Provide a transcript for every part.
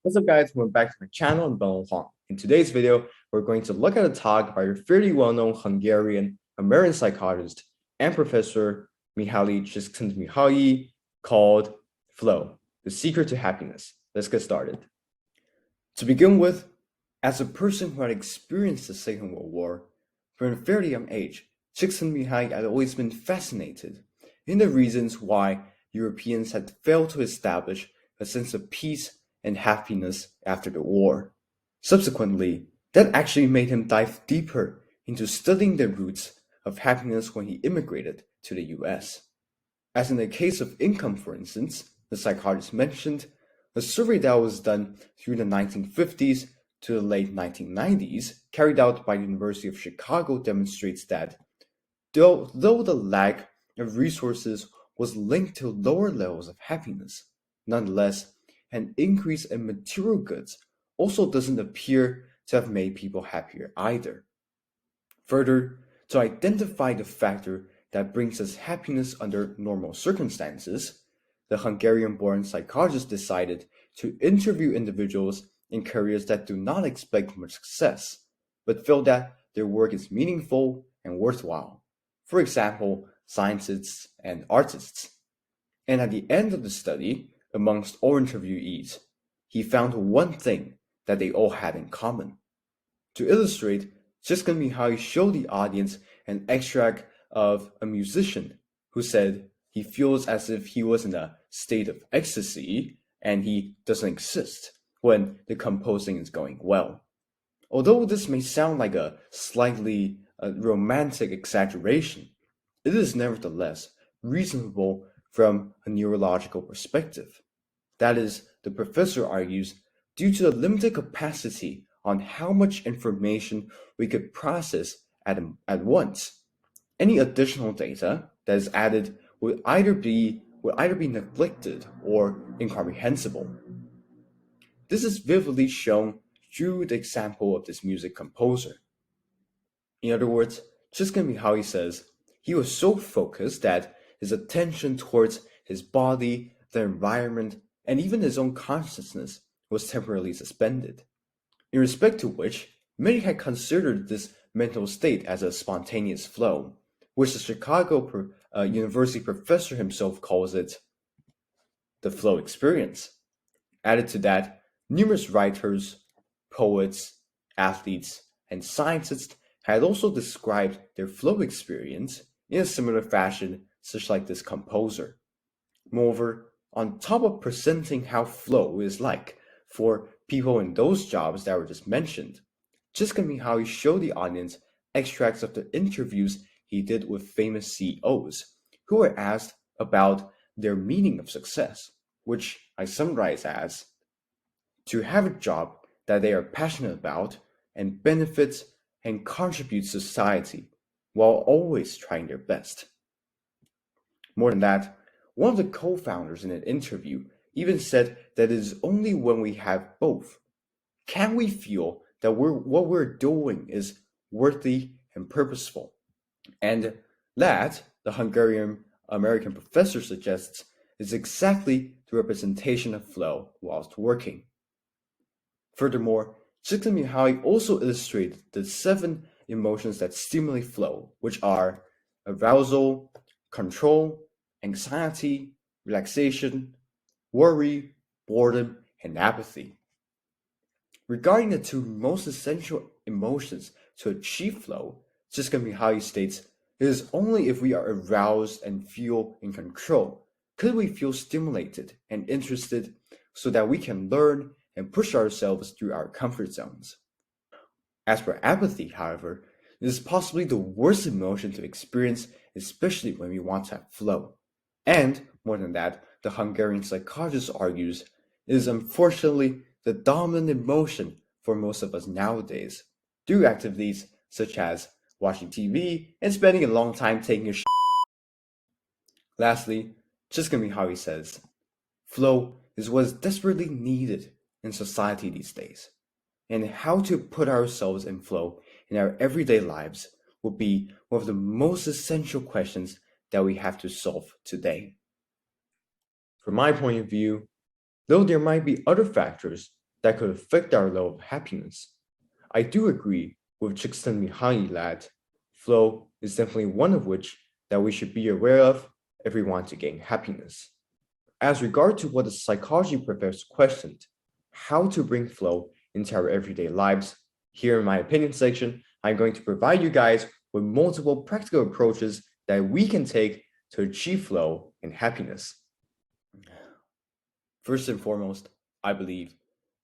What's up, guys? Welcome back to my channel. I'm Ben Huang. In today's video, we're going to look at a talk by a fairly well-known Hungarian American psychologist and professor Mihaly Csikszentmihalyi called Flow, the Secret to Happiness. Let's get started. To begin with, as a person who had experienced the Second World War, from a fairly young age, Csikszentmihalyi had always been fascinated in the reasons why Europeans had failed to establish a sense of peace and happiness after the war. Subsequently, that actually made him dive deeper into studying the roots of happiness when he immigrated to the US. As in the case of income, for instance, the psychologist mentioned, a survey that was done through the 1950s to the late 1990s, carried out by the University of Chicago, demonstrates that though the lack of resources was linked to lower levels of happiness, nonetheless, an increase in material goods also doesn't appear to have made people happier either. Further, to identify the factor that brings us happiness under normal circumstances, the Hungarian-born psychologist decided to interview individuals in careers that do not expect much success, but feel that their work is meaningful and worthwhile. For example, scientists and artists. And at the end of the study, amongst all interviewees, he found one thing that they all had in common. To illustrate, Csikszentmihalyi showed the audience an extract of a musician who said he feels as if he was in a state of ecstasy and he doesn't exist when the composing is going well. Although this may sound like a slightly romantic exaggeration, it is nevertheless reasonable from a neurological perspective. That is, the professor argues, due to the limited capacity on how much information we could process at once. Any additional data that is added would either be neglected or incomprehensible. This is vividly shown through the example of this music composer. In other words, Csikszentmihalyi says he was so focused that his attention towards his body, the environment, and even his own consciousness was temporarily suspended, in respect to which many had considered this mental state as a spontaneous flow, which the Chicago University professor himself calls it the flow experience. Added to that, numerous writers, poets, athletes, and scientists had also described their flow experience in a similar fashion, such like this composer. Moreover, on top of presenting how flow is like for people in those jobs that were just mentioned, Csikszentmihalyi showed the audience extracts of the interviews he did with famous CEOs who were asked about their meaning of success, which I summarize as to have a job that they are passionate about and benefits and contributes to society while always trying their best. More than that, one of the co-founders in an interview even said that it is only when we have both can we feel that what we're doing is worthy and purposeful. And that, the Hungarian American professor suggests, is exactly the representation of flow whilst working. Furthermore, Csikszentmihalyi also illustrated the 7 emotions that stimulate flow, which are arousal, control, anxiety, relaxation, worry, boredom, and apathy. Regarding the 2 most essential emotions to achieve flow, Csikszentmihalyi states, it is only if we are aroused and feel in control could we feel stimulated and interested so that we can learn and push ourselves through our comfort zones. As for apathy, however, it is possibly the worst emotion to experience, especially when we want to have flow. And, more than that, the Hungarian psychologist argues, it is unfortunately the dominant emotion for most of us nowadays, through activities such as watching TV and spending a long time taking a shit. Lastly, Csikszentmihalyi says, flow is what is desperately needed in society these days, and how to put ourselves in flow in our everyday lives will be one of the most essential questions that we have to solve today. From my point of view, though there might be other factors that could affect our level of happiness. I do agree with Csikszentmihalyi that flow is definitely one of which that we should be aware of if we want to gain happiness. As regard to what the psychology professor questioned, how to bring flow into our everyday lives, here in my opinion section, I'm going to provide you guys with multiple practical approaches that we can take to achieve flow and happiness. First and foremost, I believe,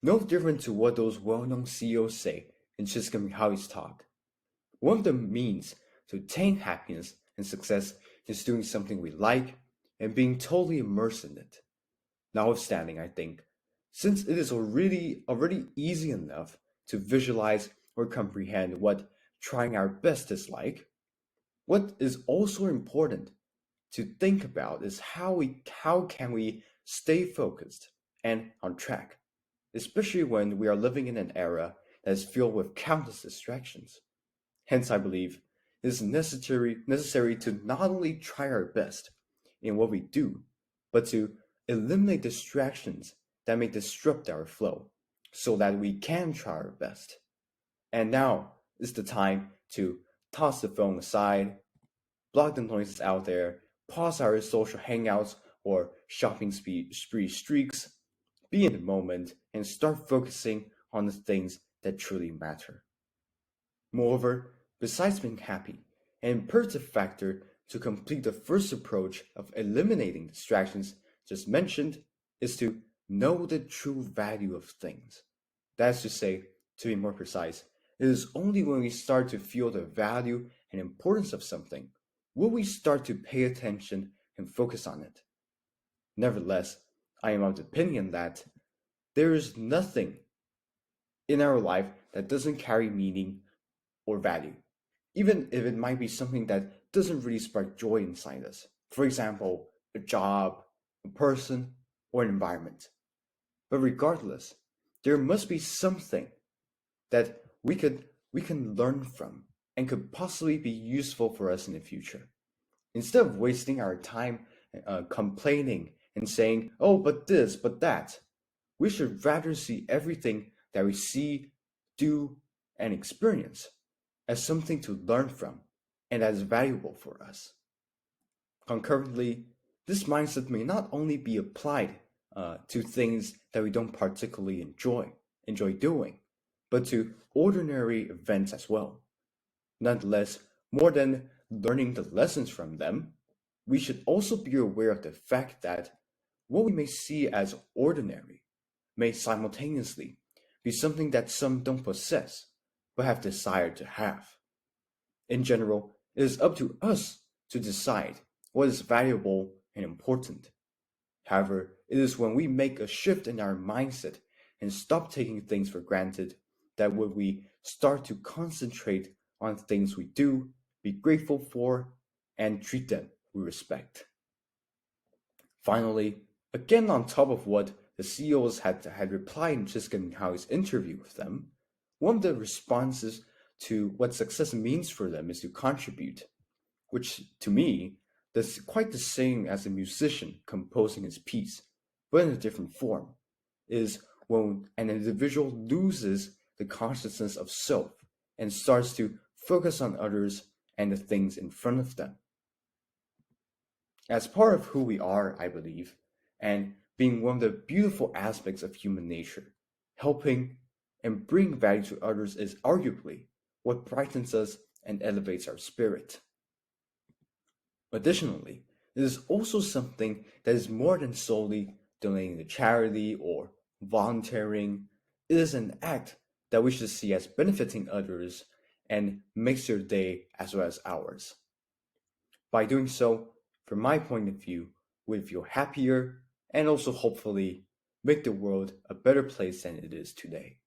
no different to what those well-known CEOs say in Csikszentmihalyi's talk. One of the means to attain happiness and success is doing something we like and being totally immersed in it. Notwithstanding, I think, since it is already easy enough to visualize or comprehend what trying our best is like, what is also important to think about is how can we stay focused and on track, especially when we are living in an era that is filled with countless distractions. Hence, I believe it is necessary to not only try our best in what we do, but to eliminate distractions that may disrupt our flow so that we can try our best. And now is the time to toss the phone aside, block the noises out there, pause our social hangouts or shopping spree streaks, be in the moment, and start focusing on the things that truly matter. Moreover, besides being happy, an imperative factor to complete the first approach of eliminating distractions just mentioned is to know the true value of things. That is to say, to be more precise, it is only when we start to feel the value and importance of something will we start to pay attention and focus on it. Nevertheless, I am of the opinion that there is nothing in our life that doesn't carry meaning or value, even if it might be something that doesn't really spark joy inside us. For example, a job, a person, or an environment. But regardless, there must be something that we can learn from and could possibly be useful for us in the future. Instead of wasting our time complaining and saying, oh, but this, but that, we should rather see everything that we see, do, and experience as something to learn from and as valuable for us. Concurrently, this mindset may not only be applied to things that we don't particularly enjoy doing, but to ordinary events as well. Nonetheless, more than learning the lessons from them, we should also be aware of the fact that what we may see as ordinary may simultaneously be something that some don't possess, but have desired to have. In general, it is up to us to decide what is valuable and important. However, it is when we make a shift in our mindset and stop taking things for granted that when we start to concentrate on things we do, be grateful for, and treat them with respect. Finally, again on top of what the CEOs had replied in Csikszentmihalyi's interview with them, one of the responses to what success means for them is to contribute, which to me is quite the same as a musician composing his piece, but in a different form, is when an individual loses the consciousness of self and starts to focus on others and the things in front of them. As part of who we are, I believe, and being one of the beautiful aspects of human nature, helping and bringing value to others is arguably what brightens us and elevates our spirit. Additionally, it is also something that is more than solely donating to charity or volunteering. It is an act that we should see as benefiting others and makes their day as well as ours. By doing so, from my point of view, we feel happier and also hopefully make the world a better place than it is today.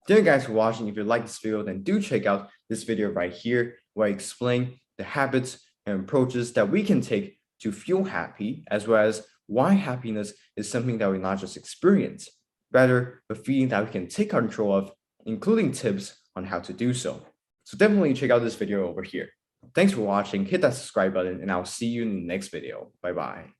Thank you guys for watching. If you like this video, then do check out this video right here where I explain the habits and approaches that we can take to feel happy, as well as why happiness is something that we not just experience, rather a feeling that we can take control of, including tips on how to do so. So definitely check out this video over here. Thanks for watching, hit that subscribe button, and I'll see you in the next video. Bye-bye.